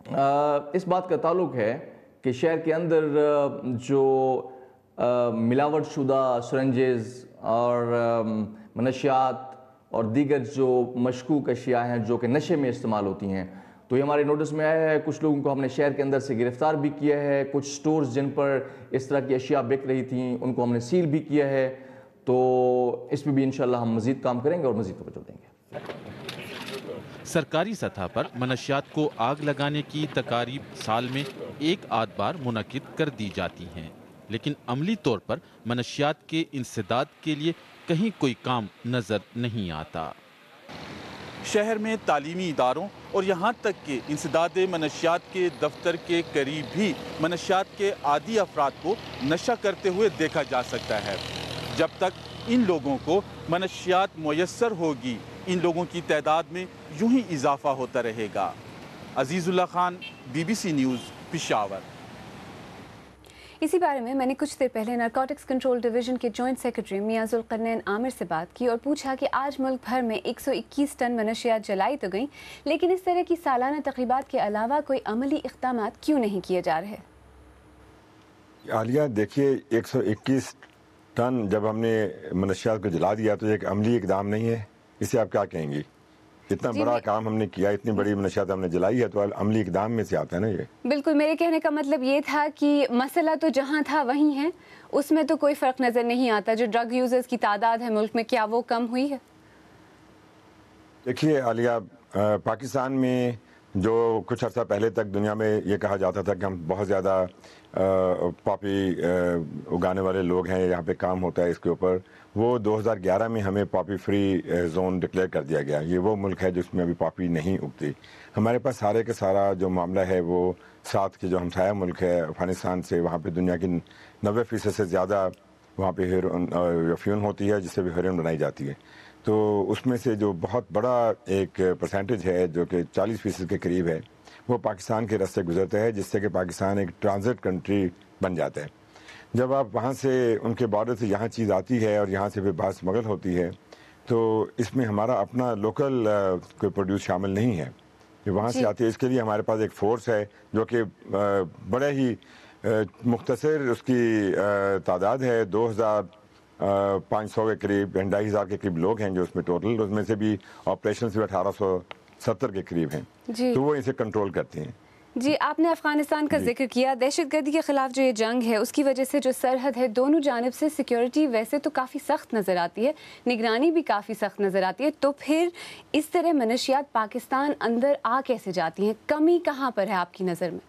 اس بات کا تعلق ہے کہ شہر کے اندر جو ملاوٹ شدہ سرنجز اور منشیات اور دیگر جو مشکوک اشیاء ہیں جو کہ نشے میں استعمال ہوتی ہیں، تو یہ ہمارے نوٹس میں آیا ہے. کچھ لوگوں کو ہم نے شہر کے اندر سے گرفتار بھی کیا ہے. کچھ سٹورز جن پر اس طرح کی اشیاء بک رہی تھیں ان کو ہم نے سیل بھی کیا ہے. تو اس میں بھی انشاءاللہ ہم مزید کام کریں گے اور مزید توجہ دیں گے. سرکاری سطح پر منشیات کو آگ لگانے کی تقاریب سال میں ایک آدھ بار منعقد کر دی جاتی ہیں، لیکن عملی طور پر منشیات کے انسداد کے لیے کہیں کوئی کام نظر نہیں آتا. شہر میں تعلیمی اداروں اور یہاں تک کہ انسداد منشیات کے دفتر کے قریب بھی منشیات کے عادی افراد کو نشہ کرتے ہوئے دیکھا جا سکتا ہے. جب تک ان لوگوں کو منشیات میسر ہوگی، ان لوگوں کی تعداد میں یوں ہی اضافہ ہوتا رہے گا. عزیز اللہ خان، BBC نیوز، پشاور. اسی بارے میں نے کچھ دیر پہلے نارکوٹکس کنٹرول ڈویژن کے جوائنٹ سیکرٹری میاں ذوالقرنین عامر سے بات کی اور پوچھا کہ آج ملک بھر میں 121 ٹن منشیات جلائی تو گئیں، لیکن اس طرح کی سالانہ تقریبات کے علاوہ کوئی عملی اقدامات کیوں نہیں کیے جا رہے؟ عالیہ دیکھیے، 121 ٹن جب ہم نے منشیات کو جلا دیا تو یہ ایک عملی اقدام نہیں ہے. اسے آپ کیا کہیں گی؟ اتنا بڑا کام ہم نے کیا، اتنی بڑی منشیات ہم نے جلائی ہے، تو عملی اقدام میں سے آتا ہے نا یہ. بالکل، میرے کہنے کا مطلب یہ تھا کہ مسئلہ تو جہاں تھا وہیں ہے، اس میں تو کوئی فرق نظر نہیں آتا. جو ڈرگ یوزرز کی تعداد ہے ملک میں، کیا وہ کم ہوئی ہے؟ دیکھیے عالیہ، پاکستان میں جو کچھ عرصہ پہلے تک دنیا میں یہ کہا جاتا تھا کہ ہم بہت زیادہ پاپی اگانے والے لوگ ہیں، یہاں پہ کام ہوتا ہے اس کے اوپر، وہ 2011 میں ہمیں پاپی فری زون ڈکلیئر کر دیا گیا. یہ وہ ملک ہے جس میں ابھی پاپی نہیں اگتی. ہمارے پاس سارے کے سارا جو معاملہ ہے وہ ساتھ کے جو ہمسایہ ملک ہے افغانستان سے، وہاں پہ دنیا کی 90% سے زیادہ وہاں پہ افیون ہوتی ہے، جس سے بھی ہیروئن بنائی جاتی ہے. تو اس میں سے جو بہت بڑا ایک پرسنٹیج ہے جو کہ 40% کے قریب ہے، وہ پاکستان کے راستے گزرتا ہے، جس سے کہ پاکستان ایک ٹرانزٹ کنٹری بن جاتا ہے. جب آپ وہاں سے ان کے بارڈر سے یہاں چیز آتی ہے اور یہاں سے پھر باہر اسمگل ہوتی ہے، تو اس میں ہمارا اپنا لوکل کوئی پروڈیوس شامل نہیں ہے. جو وہاں سے آتی ہے، اس کے لیے ہمارے پاس ایک فورس ہے جو کہ بڑے ہی مختصر اس کی تعداد ہے. 2500 کے قریب، 2500 کے قریب لوگ ہیں جو اس میں ٹوٹل، اس میں سے بھی آپریشنز بھی 1870 کے قریب ہیں. تو وہ اسے کنٹرول کرتے ہیں. جی، آپ نے افغانستان کا ذکر کیا. دہشت گردی کے خلاف جو یہ جنگ ہے، اس کی وجہ سے جو سرحد ہے، دونوں جانب سے سیکیورٹی ویسے تو کافی سخت نظر آتی ہے، نگرانی بھی کافی سخت نظر آتی ہے. تو پھر اس طرح منشیات پاکستان اندر آ کیسے جاتی ہیں؟ کمی کہاں پر ہے آپ کی نظر میں؟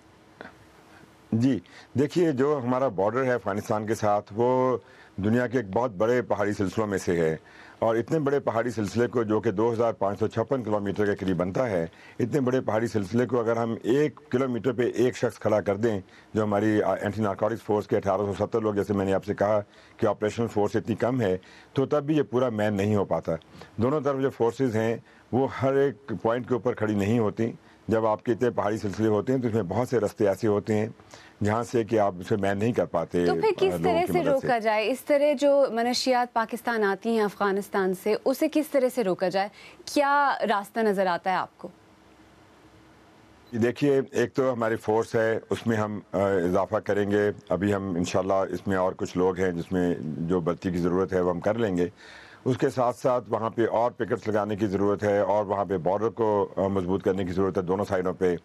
جی دیکھیے، جو ہمارا بارڈر ہے افغانستان کے ساتھ، وہ دنیا کے ایک بہت بڑے پہاڑی سلسلوں میں سے ہے. اور اتنے بڑے پہاڑی سلسلے کو، جو کہ 2556 کلومیٹر کے قریب بنتا ہے، اتنے بڑے پہاڑی سلسلے کو اگر ہم 1 کلومیٹر پہ ایک شخص کھڑا کر دیں، جو ہماری اینٹی نارکوٹکس فورس کے 1870 لوگ، جیسے میں نے آپ سے کہا کہ آپریشنل فورس اتنی کم ہے، تو تب بھی یہ پورا مین نہیں ہو پاتا. دونوں طرف جو فورسز ہیں وہ ہر ایک پوائنٹ کے اوپر کھڑی نہیں ہوتی. جب آپ کے اتنے پہاڑی سلسلے ہوتے ہیں تو اس میں بہت سے رستے ایسے ہوتے ہیں جہاں سے کہ آپ اسے مین نہیں کر پاتے. تو پھر کس طرح سے روکا جائے؟ اس طرح جو منشیات پاکستان آتی ہیں افغانستان سے، اسے کس طرح سے روکا جائے؟ کیا راستہ نظر آتا ہے آپ کو؟ دیکھیے، ایک تو ہماری فورس ہے، اس میں ہم اضافہ کریں گے. ابھی ہم انشاءاللہ اس میں اور کچھ لوگ ہیں جس میں جو بڑھتی کی ضرورت ہے وہ ہم کر لیں گے. اس کے ساتھ ساتھ وہاں پہ اور پکٹس لگانے کی ضرورت ہے، اور وہاں پہ بارڈر کو مضبوط کرنے کی ضرورت ہے دونوں سائڈوں پہ.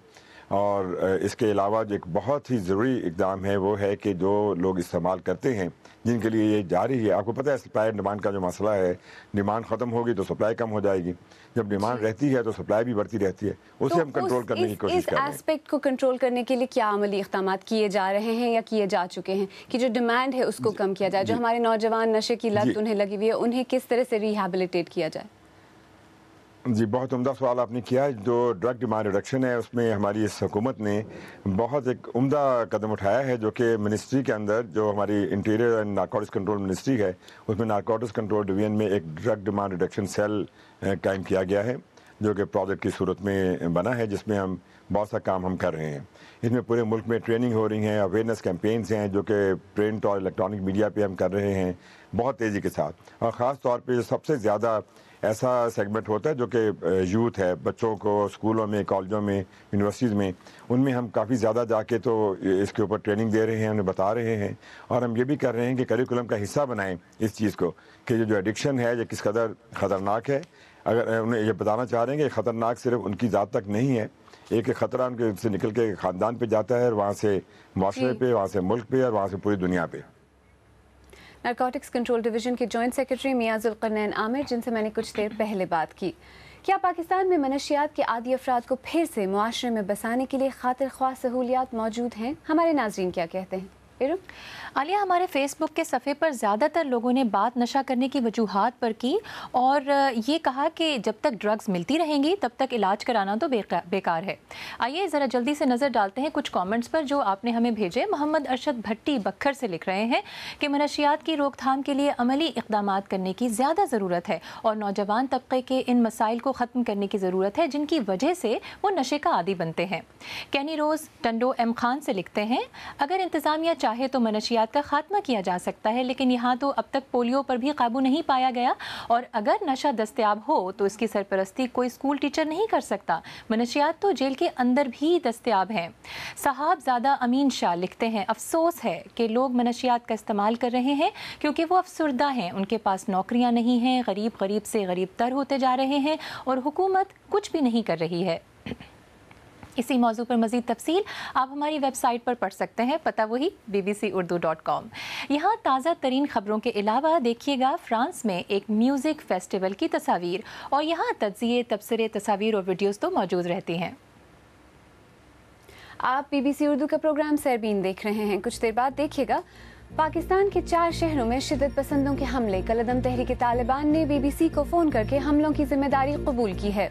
اور اس کے علاوہ جو ایک بہت ہی ضروری اقدام ہے وہ ہے کہ جو لوگ استعمال کرتے ہیں، جن کے لیے یہ جاری ہے، آپ کو پتہ ہے سپلائی ڈیمانڈ کا جو مسئلہ ہے، ڈیمانڈ ختم ہوگی تو سپلائی کم ہو جائے گی. جب ڈیمانڈ رہتی ہے تو سپلائی بھی بڑھتی رہتی ہے. اسے ہم کنٹرول کرنے کی کوشش کر رہے ہیں. اس ایسپیکٹ کو کنٹرول کرنے کے لیے کیا عملی اقدامات کیے جا رہے ہیں یا کیے جا چکے ہیں کہ جو ڈیمانڈ ہے اس کو کم کیا جائے؟ جو ہمارے نوجوان نشے کی لت انہیں لگی ہوئی ہے، انہیں کس طرح سے ریہیبلیٹیٹ کیا جائے؟ جی، بہت عمدہ سوال آپ نے کیا. جو ڈرگ ڈیمانڈ ریڈکشن ہے، اس میں ہماری اس حکومت نے بہت ایک عمدہ قدم اٹھایا ہے، جو کہ منسٹری کے اندر، جو ہماری interior and narcotics control ministry ہے، اس میں نارکوٹکس کنٹرول ڈویژن میں ایک ڈرگ ڈیمانڈ ریڈکشن سیل قائم کیا گیا ہے، جو کہ پروجیکٹ کی صورت میں بنا ہے، جس میں ہم بہت سا کام ہم کر رہے ہیں. اس میں پورے ملک میں ٹریننگ ہو رہی ہیں، اویئرنیس کیمپینز ہیں جو کہ پرنٹ اور الیکٹرانک میڈیا پہ ہم کر رہے ہیں بہت تیزی کے ساتھ. اور خاص طور پہ سب سے زیادہ ایسا سیگمنٹ ہوتا ہے جو کہ یوتھ ہے، بچوں کو اسکولوں میں، کالجوں میں، یونیورسٹیز میں، ان میں ہم کافی زیادہ جا کے تو اس کے اوپر ٹریننگ دے رہے ہیں، انہیں بتا رہے ہیں، اور ہم یہ بھی کر رہے ہیں کہ کریکولم کا حصہ بنائیں اس چیز کو کہ یہ جو ایڈکشن ہے یہ کس قدر خطرناک ہے. اگر انہیں یہ بتانا چاہ رہے ہیں کہ خطرناک صرف ان کی ذات تک نہیں ہے، ایک خطرہ ان کے سے نکل کے خاندان پہ جاتا ہے، اور وہاں سے معاشرے پہ، وہاں سے ملک پہ، اور وہاں سے پوری دنیا پہ. نارکوٹکس کنٹرول ڈویژن کے جوائنٹ سیکرٹری میاں ذوالقرنین عامر، جن سے میں نے کچھ دیر پہلے بات کی. کیا پاکستان میں منشیات کے عادی افراد کو پھر سے معاشرے میں بسانے کے لیے خاطر خواہ سہولیات موجود ہیں؟ ہمارے ناظرین کیا کہتے ہیں؟ عالیہ، ہمارے فیس بک کے صفحے پر زیادہ تر لوگوں نے بات نشہ کرنے کی وجوہات پر کی اور یہ کہا کہ جب تک ڈرگز ملتی رہیں گی تب تک علاج کرانا تو بیکار ہے. آئیے ذرا جلدی سے نظر ڈالتے ہیں کچھ کامنٹس پر جو آپ نے ہمیں بھیجے. محمد ارشد بھٹی بکھر سے لکھ رہے ہیں کہ منشیات کی روک تھام کے لیے عملی اقدامات کرنے کی زیادہ ضرورت ہے اور نوجوان طبقے کے ان مسائل کو ختم کرنے کی ضرورت ہے جن کی وجہ سے وہ نشے کا عادی بنتے ہیں. کینی روز ٹنڈو ایم خان سے لکھتے ہیں اگر انتظامیہ چاہے تو منشیات کا خاتمہ کیا جا سکتا ہے، لیکن یہاں تو اب تک پولیو پر بھی قابو نہیں پایا گیا، اور اگر نشہ دستیاب ہو تو اس کی سرپرستی کوئی اسکول ٹیچر نہیں کر سکتا. منشیات تو جیل کے اندر بھی دستیاب ہیں. صاحب زادہ امین شاہ لکھتے ہیں افسوس ہے کہ لوگ منشیات کا استعمال کر رہے ہیں کیونکہ وہ افسردہ ہیں، ان کے پاس نوکریاں نہیں ہیں، غریب سے غریب تر ہوتے جا رہے ہیں اور حکومت کچھ بھی نہیں کر رہی ہے. اسی موضوع پر مزید تفصیل آپ ہماری ویب سائٹ پر پڑھ سکتے ہیں، پتہ وہی bbc.urdu.com. یہاں تازہ ترین خبروں کے علاوہ دیکھیے گا فرانس میں ایک میوزک فیسٹیول کی تصاویر، اور یہاں تجزیے، تبصرے، تصاویر اور ویڈیوز تو موجود رہتی ہیں. آپ BBC اردو کا پروگرام سیربین دیکھ رہے ہیں. کچھ دیر بعد دیکھیے گا پاکستان کے 4 شہروں میں شدت پسندوں کے حملے. کالعدم تحریک طالبان نے BBC کو فون کر کے حملوں کی ذمہ داری قبول کی ہے.